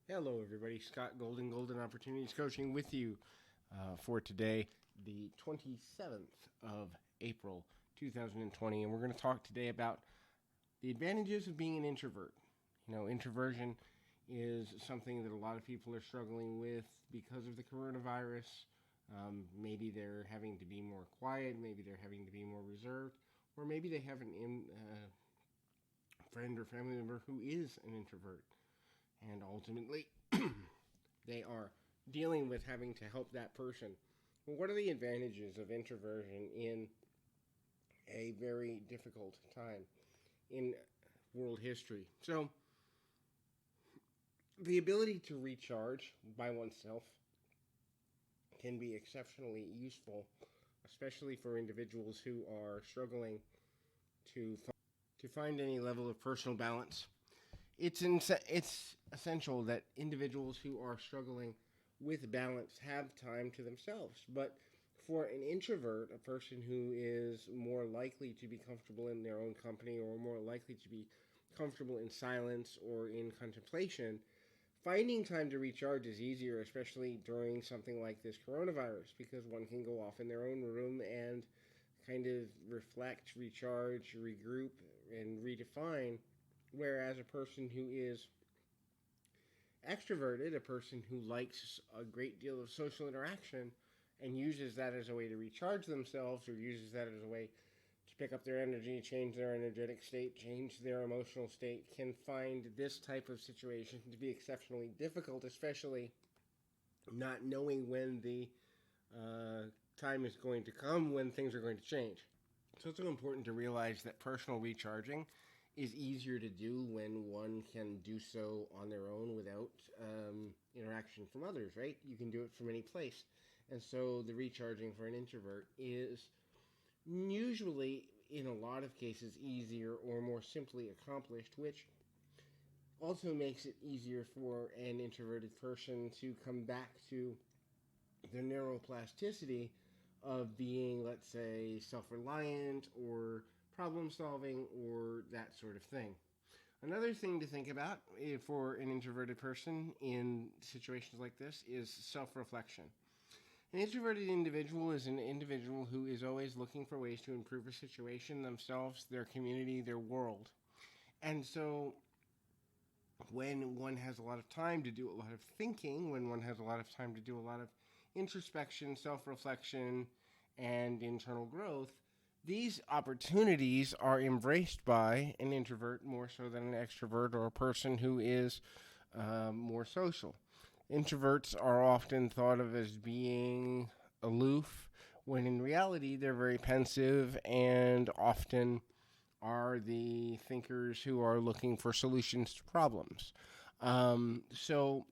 Hello, everybody. Scott Golden, Golden Opportunities Coaching with you for today, the 27th of April, 2020. And we're going to talk today about the advantages of being an introvert. Introversion is something that a lot of people are struggling with because of the coronavirus. Maybe they're having to be more quiet, maybe they're having to be more reserved, or maybe they have a friend or family member who is an introvert. And ultimately, they are dealing with having to help that person. Well, what are the advantages of introversion in a very difficult time in world history? So, the ability to recharge by oneself can be exceptionally useful, especially for individuals who are struggling to find any level of personal balance. It's essential that individuals who are struggling with balance have time to themselves. But for an introvert, a person who is more likely to be comfortable in their own company or more likely to be comfortable in silence or in contemplation, finding time to recharge is easier, especially during something like this coronavirus, because one can go off in their own room and kind of reflect, recharge, regroup, and redefine. Whereas a person who is extroverted, a person who likes a great deal of social interaction and uses that as a way to recharge themselves or uses that as a way to pick up their energy, change their energetic state, change their emotional state, can find this type of situation to be exceptionally difficult, especially not knowing when the time is going to come when things are going to change. So it's so important to realize that personal recharging is easier to do when one can do so on their own without interaction from others, right? You can do it from any place. And so the recharging for an introvert is usually, in a lot of cases, easier or more simply accomplished, which also makes it easier for an introverted person to come back to the neuroplasticity of being, let's say, self-reliant or problem solving or that sort of thing. Another thing to think about for an introverted person in situations like this is self-reflection. An introverted individual is an individual who is always looking for ways to improve a situation, themselves, their community, their world. And so when one has a lot of time to do a lot of thinking, when one has a lot of time to do a lot of introspection, self-reflection, and internal growth, these opportunities are embraced by an introvert more so than an extrovert or a person who is more social. Introverts are often thought of as being aloof, when in reality they're very pensive and often are the thinkers who are looking for solutions to problems. So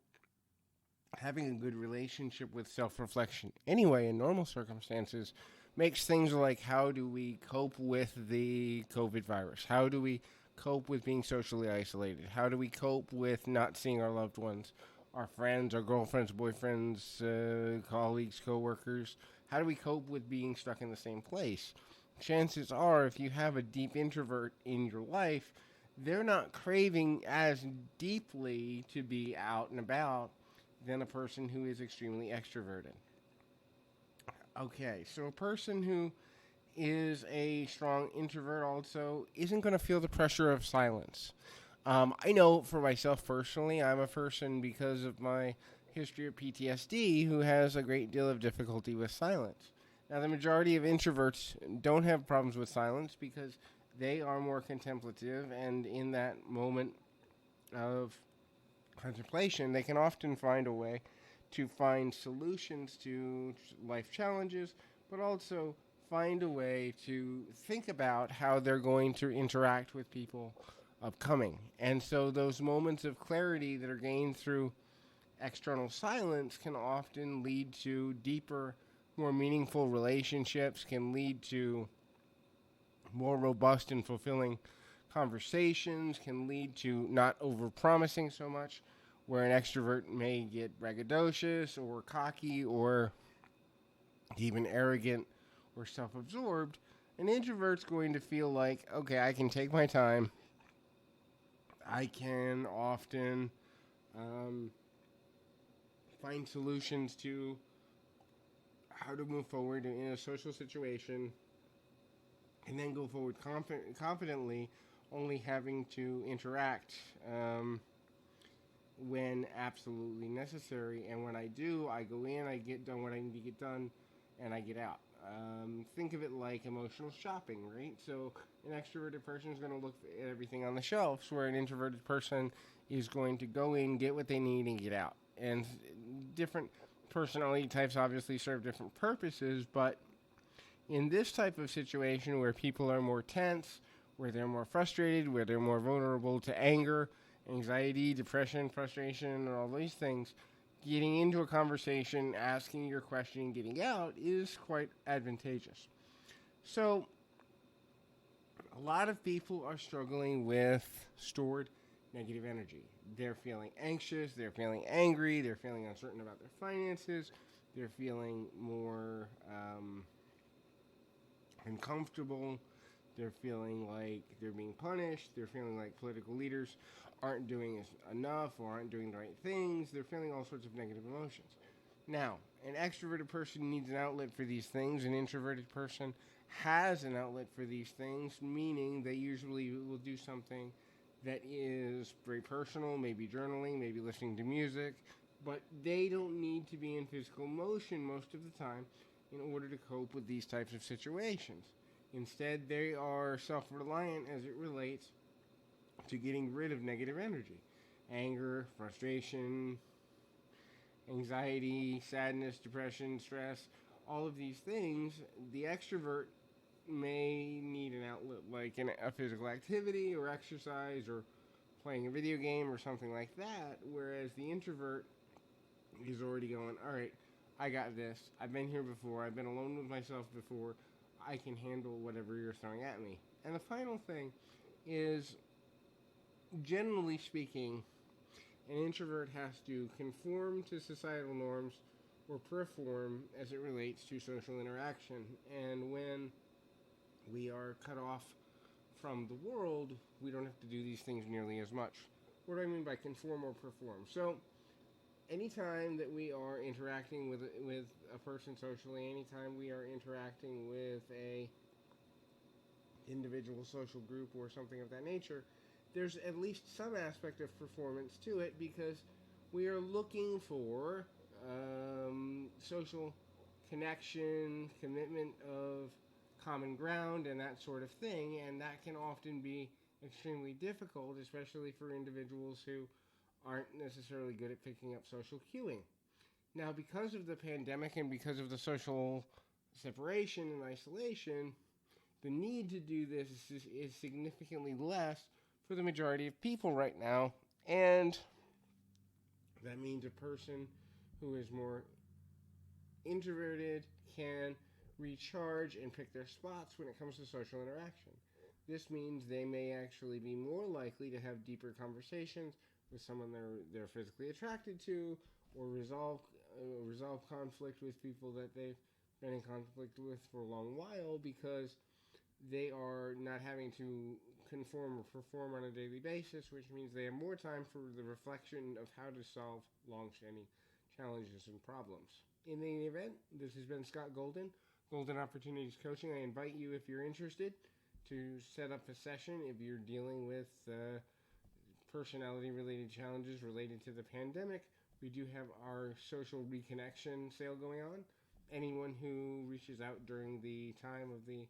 having a good relationship with self-reflection anyway in normal circumstances makes things like, how do we cope with the COVID virus? How do we cope with being socially isolated? How do we cope with not seeing our loved ones, our friends, our girlfriends, boyfriends, colleagues, coworkers? How do we cope with being stuck in the same place? Chances are, if you have a deep introvert in your life, they're not craving as deeply to be out and about than a person who is extremely extroverted. Okay, so a person who is a strong introvert also isn't going to feel the pressure of silence. I know for myself personally, I'm a person, because of my history of PTSD, who has a great deal of difficulty with silence. Now, the majority of introverts don't have problems with silence because they are more contemplative, and in that moment of contemplation, they can often find a way to find solutions to life challenges, but also find a way to think about how they're going to interact with people upcoming. And so those moments of clarity that are gained through external silence can often lead to deeper, more meaningful relationships, can lead to more robust and fulfilling conversations, can lead to not over-promising so much, where an extrovert may get braggadocious or cocky or even arrogant or self-absorbed. An introvert's going to feel like, okay, I can take my time. I can often um, find solutions to how to move forward in a social situation, and then go forward confidently, only having to interact when absolutely necessary. And when I do, I go in, I get done what I need to get done, and I get out. Think of it like emotional shopping, right? So an extroverted person is going to look at everything on the shelves, where an introverted person is going to go in, get what they need, and get out. And different personality types obviously serve different purposes, but in this type of situation where people are more tense, where they're more frustrated, where they're more vulnerable to anger, anxiety, depression, frustration, and all these things, getting into a conversation, asking your question, getting out is quite advantageous. So, a lot of people are struggling with stored negative energy. They're feeling anxious, they're feeling angry, they're feeling uncertain about their finances, they're feeling more uncomfortable, they're feeling like they're being punished, they're feeling like political leaders aren't doing enough or aren't doing the right things, they're feeling all sorts of negative emotions. Now, an extroverted person needs an outlet for these things. An introverted person has an outlet for these things, meaning they usually will do something that is very personal, maybe journaling, maybe listening to music, but they don't need to be in physical motion most of the time in order to cope with these types of situations. Instead, they are self-reliant as it relates to getting rid of negative energy. Anger, frustration, anxiety, sadness, depression, stress, all of these things, the extrovert may need an outlet like a physical activity or exercise or playing a video game or something like that, whereas the introvert is already going, all right, I got this. I've been here before. I've been alone with myself before. I can handle whatever you're throwing at me. And the final thing is, generally speaking, an introvert has to conform to societal norms or perform as it relates to social interaction. And when we are cut off from the world, we don't have to do these things nearly as much. What do I mean by conform or perform? So, anytime that we are interacting with a person socially, anytime we are interacting with a individual social group or something of that nature, there's at least some aspect of performance to it, because we are looking for social connection, commitment of common ground, and that sort of thing, and that can often be extremely difficult, especially for individuals who aren't necessarily good at picking up social cueing. Now, because of the pandemic and because of the social separation and isolation, the need to do this is significantly less for the majority of people right now, and that means a person who is more introverted can recharge and pick their spots when it comes to social interaction. This means they may actually be more likely to have deeper conversations with someone they're physically attracted to, or resolve conflict with people that they've been in conflict with for a long while, because they are not having to conform or perform on a daily basis, which means they have more time for the reflection of how to solve long-standing challenges and problems. In the event, this has been Scott Golden, Golden Opportunities Coaching. I invite you, if you're interested, to set up a session if you're dealing with personality-related challenges related to the pandemic. We do have our social reconnection sale going on. Anyone who reaches out during the time of the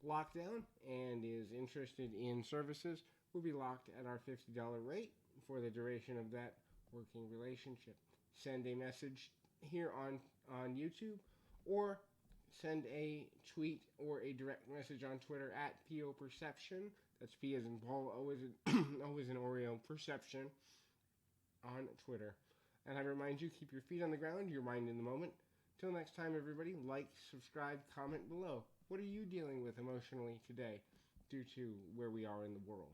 lockdown and is interested in services will be locked at our $50 rate for the duration of that working relationship. Send a message here on YouTube, or send a tweet or a direct message on Twitter at PO Perception. That's P as in Paul, O as in Oreo, Perception on Twitter. And I remind you, keep your feet on the ground, your mind in the moment. Till next time, everybody, like, subscribe, comment below. What are you dealing with emotionally today due to where we are in the world?